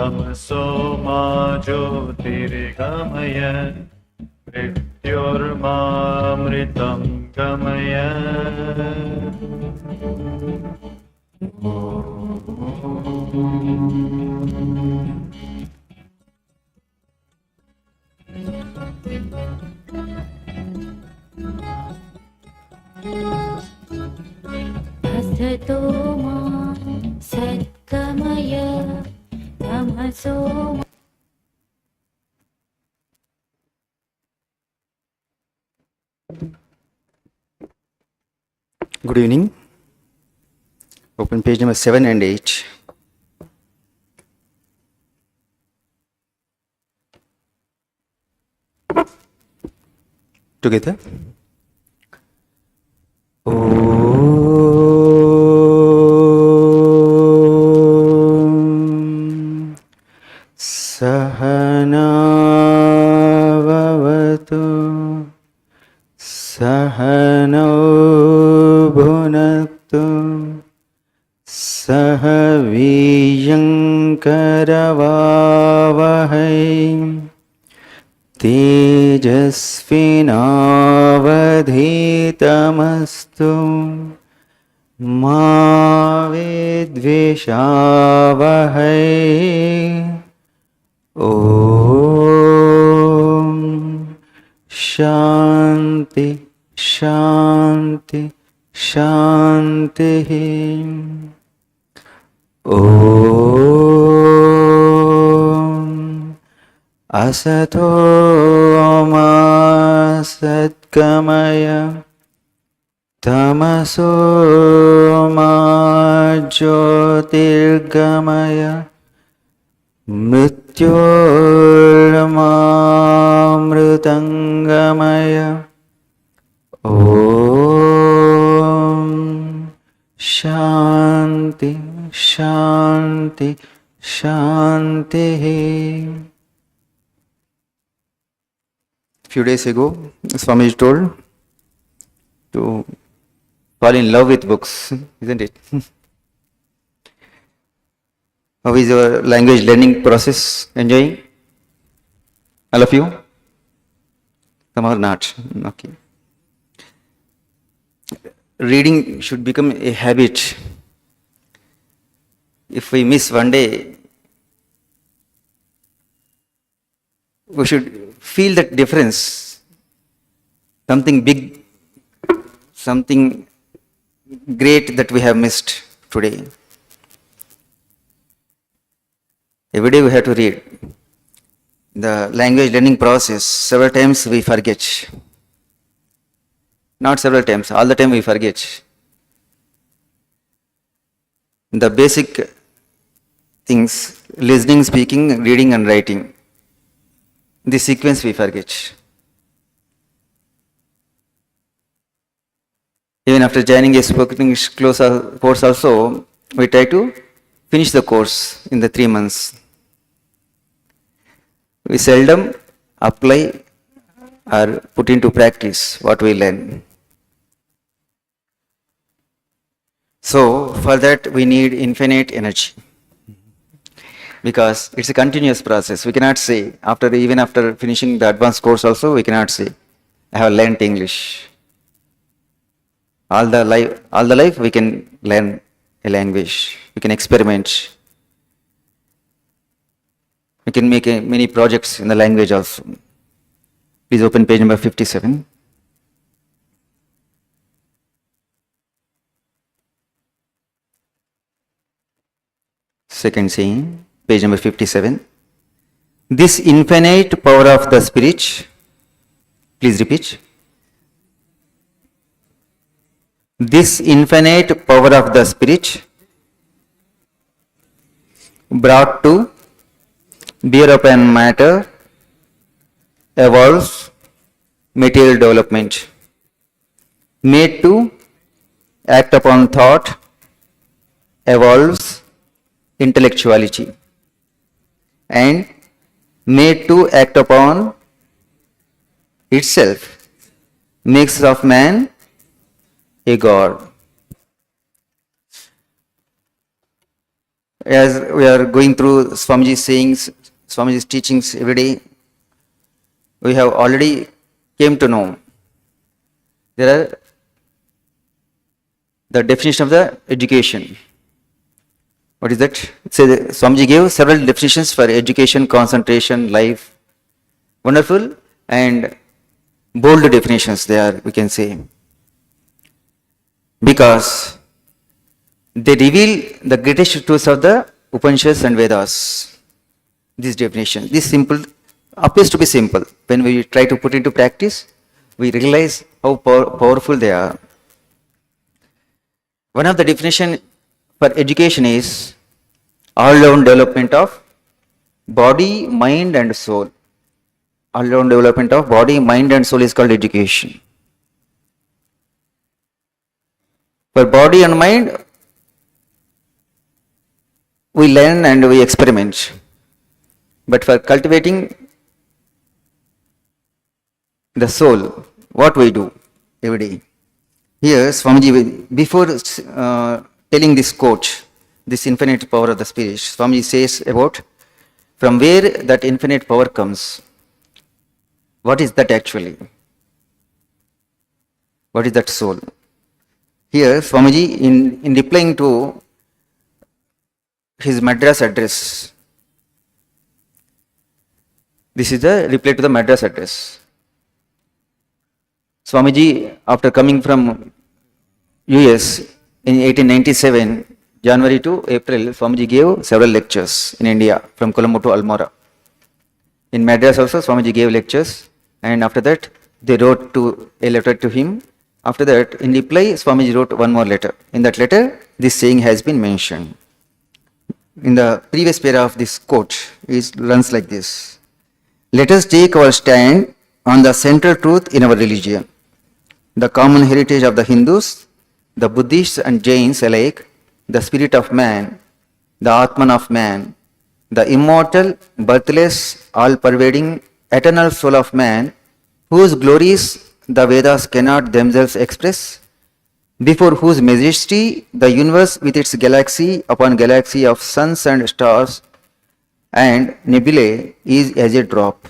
तमसो मा ज्योतिर्गमय मृत्योर्मामृतं गमय असतो मा सद्गमय तमसो मा. Good evening. Open page number 7 and 8. Together. Om Sahana Vavatu Sahano Bhunaktu Sahaviyankaravavahai Tejasvinavadhitamastu Ma Vidvishavahai. Om Shanti Shanti Shanti. Om Asato Ma Satgamaya Tamaso Ma Jyotirgamaya Mrityormamritangamaya. Om Shanti Shanti Shanti. Few days ago, Swami told to fall in love with books, isn't it? How is your language learning process? Enjoying? All of you? Some are not. Okay. Reading should become a habit. If we miss one day, we should feel that difference. Something big, something great that we have missed today. Every day we have to read. The language learning process, several times we forget. Not several times, all the time we forget. The basic things, listening, speaking, reading and writing. This sequence we forget. Even after joining a spoken English course also, we try to finish the course in the 3 months. We seldom apply or put into practice what we learn. So, for that we need infinite energy. Because it's a continuous process. We cannot say, even after finishing the advanced course also, we cannot say, I have learnt English. All the life we can learn a language. We can experiment. We can make many projects in the language also. Please open page number 57. Second saying, page number 57. This infinite power of the Spirit, please repeat. This infinite power of the Spirit brought to bear upon matter evolves material development, made to act upon thought evolves intellectuality, and made to act upon itself makes of man a god. as we are going through Swamiji's sayings, Swamiji's teachings every day, we have already came to know there are the definition of the education. What is that? Swamiji gave several definitions for education, concentration, life. Wonderful and bold definitions there, we can say. Because they reveal the greatest truths of the Upanishads and Vedas. This definition, this simple, appears to be simple. When we try to put into practice, we realize how powerful they are. One of the definition for education is all-round development of body, mind and soul. All-round development of body, mind and soul is called education. For body and mind, we learn and we experiment. But for cultivating the soul, what we do every day? Here, Swamiji, before telling this quote, this infinite power of the spirit, Swamiji says about from where that infinite power comes. What is that actually? What is that soul? Here, Swamiji, in replying to his Madras address, this is the reply to the Madras address. Swamiji, after coming from US in 1897, January to April, Swamiji gave several lectures in India from Colombo to Almora. In Madras also, Swamiji gave lectures, and after that, they wrote a letter to him. After that, in reply, Swamiji wrote one more letter. In that letter, this saying has been mentioned. In the previous paragraph of this quote, it runs like this. Let us take our stand on the central truth in our religion, the common heritage of the Hindus, the Buddhists and Jains alike, the spirit of man, the Atman of man, the immortal, birthless, all-pervading, eternal soul of man, whose glories the Vedas cannot themselves express, before whose majesty the universe with its galaxy upon galaxy of suns and stars and nebulae is as a drop.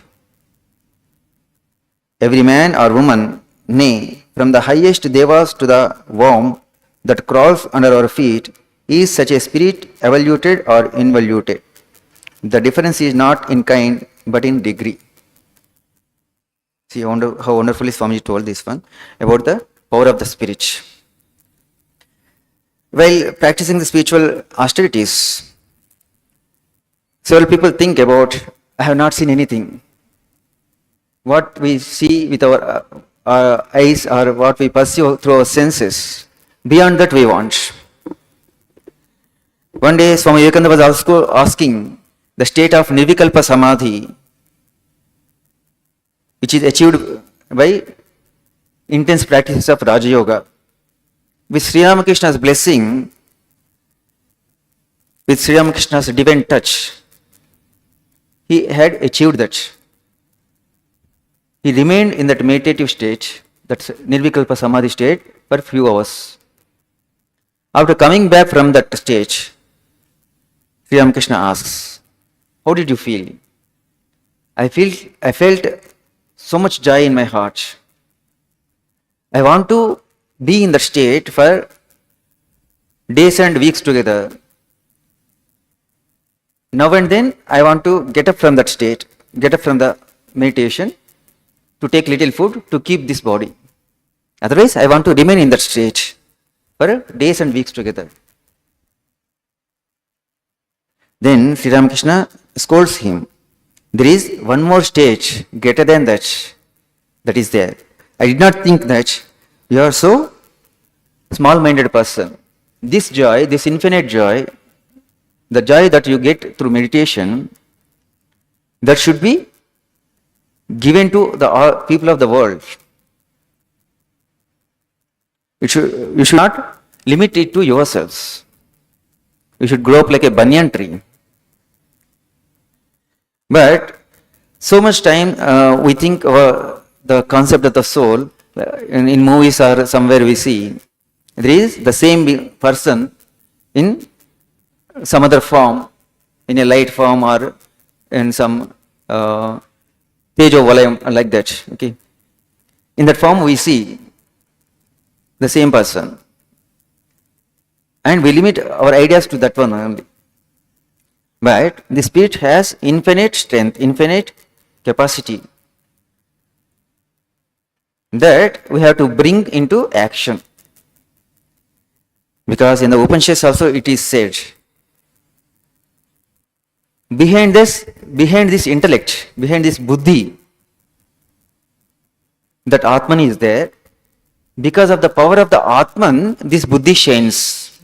Every man or woman, nay, from the highest devas to the worm that crawls under our feet, is such a spirit evoluted or involuted. The difference is not in kind but in degree. See how wonderfully Swamiji told this one about the power of the spirit. While practicing the spiritual austerities, several people think about, I have not seen anything. What we see with our eyes or what we perceive through our senses, beyond that we want. One day Swami Vivekananda was also asking the state of Nirvikalpa Samadhi, which is achieved by intense practices of Raja Yoga. With Sri Ramakrishna's blessing, with Sri Ramakrishna's divine touch, he had achieved that. He remained in that meditative state, that Nirvikalpa Samadhi state, for a few hours. After coming back from that stage, Sri Ramakrishna asks, how did you feel? I felt so much joy in my heart. I want to be in that state for days and weeks together. Now and then I want to get up from that state, get up from the meditation, to take little food to keep this body. Otherwise, I want to remain in that state for days and weeks together. Then Sri Ramakrishna scolds him. There is one more stage greater than that is there. I did not think that you are so small-minded person. This joy, this infinite joy, the joy that you get through meditation, that should be given to the people of the world. You should not limit it to yourselves. You should grow up like a banyan tree. But so much time we think the concept of the soul, in movies or somewhere we see, there is the same person in some other form, in a light form or in some Tejo Valayam, like that. Okay. In that form, we see the same person. And we limit our ideas to that one only. But the spirit has infinite strength, infinite capacity that we have to bring into action. Because in the Upanishads also it is said, behind this intellect, behind this buddhi, that Atman is there. Because of the power of the Atman, this buddhi shines.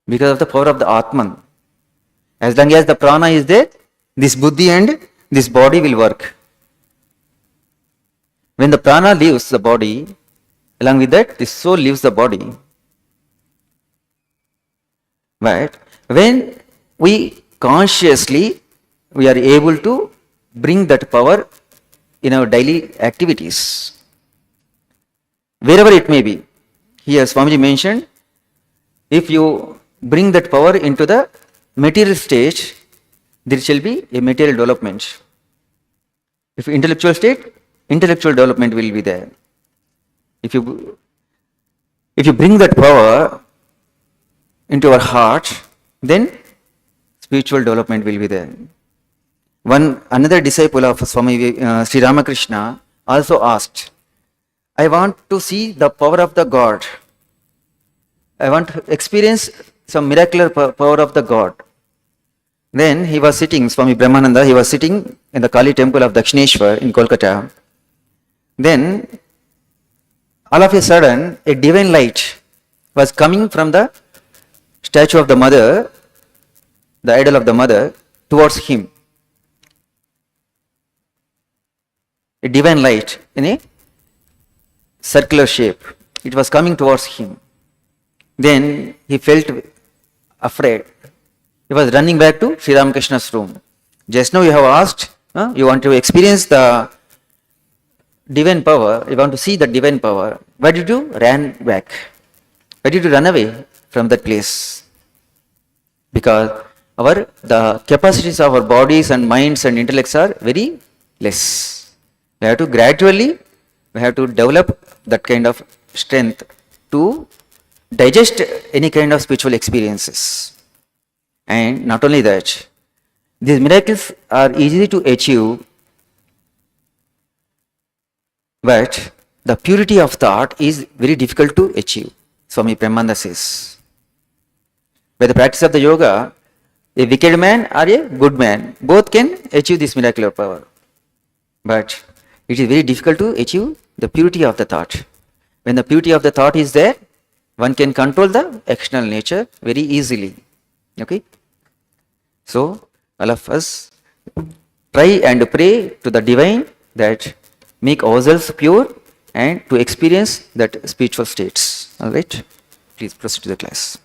Because of the power of the Atman. As long as the prana is there, this buddhi and this body will work. When the prana leaves the body, along with that, the soul leaves the body. But when we consciously, we are able to bring that power in our daily activities, wherever it may be. Here Swamiji mentioned, if you bring that power into the material stage, there shall be a material development. If intellectual state, intellectual development will be there. If you bring that power into our heart, then spiritual development will be there. Another disciple of Swami Sri Ramakrishna also asked, I want to see the power of the God. I want to experience some miraculous power of the God. Then he was sitting, Swami Brahmananda, he was sitting in the Kali temple of Dakshineshwar in Kolkata. Then all of a sudden a divine light was coming from the statue of the mother, the idol of the mother, towards him. A divine light in a circular shape. It was coming towards him. Then he felt afraid. He was running back to Sri Ramakrishna's room. Just now you have asked, you want to experience the divine power, you want to see the divine power. Why did you run back? Why did you run away from that place? Because the capacities of our bodies and minds and intellects are very less. We have to gradually, we have to develop that kind of strength to digest any kind of spiritual experiences. And not only that, these miracles are easy to achieve, but the purity of thought is very difficult to achieve, Swami Premananda says. By the practice of the yoga, a wicked man or a good man, both can achieve this miraculous power. But it is very difficult to achieve the purity of the thought. When the purity of the thought is there, one can control the external nature very easily. Okay? So, all of us try and pray to the divine that make ourselves pure and to experience that spiritual states. Alright? Please proceed to the class.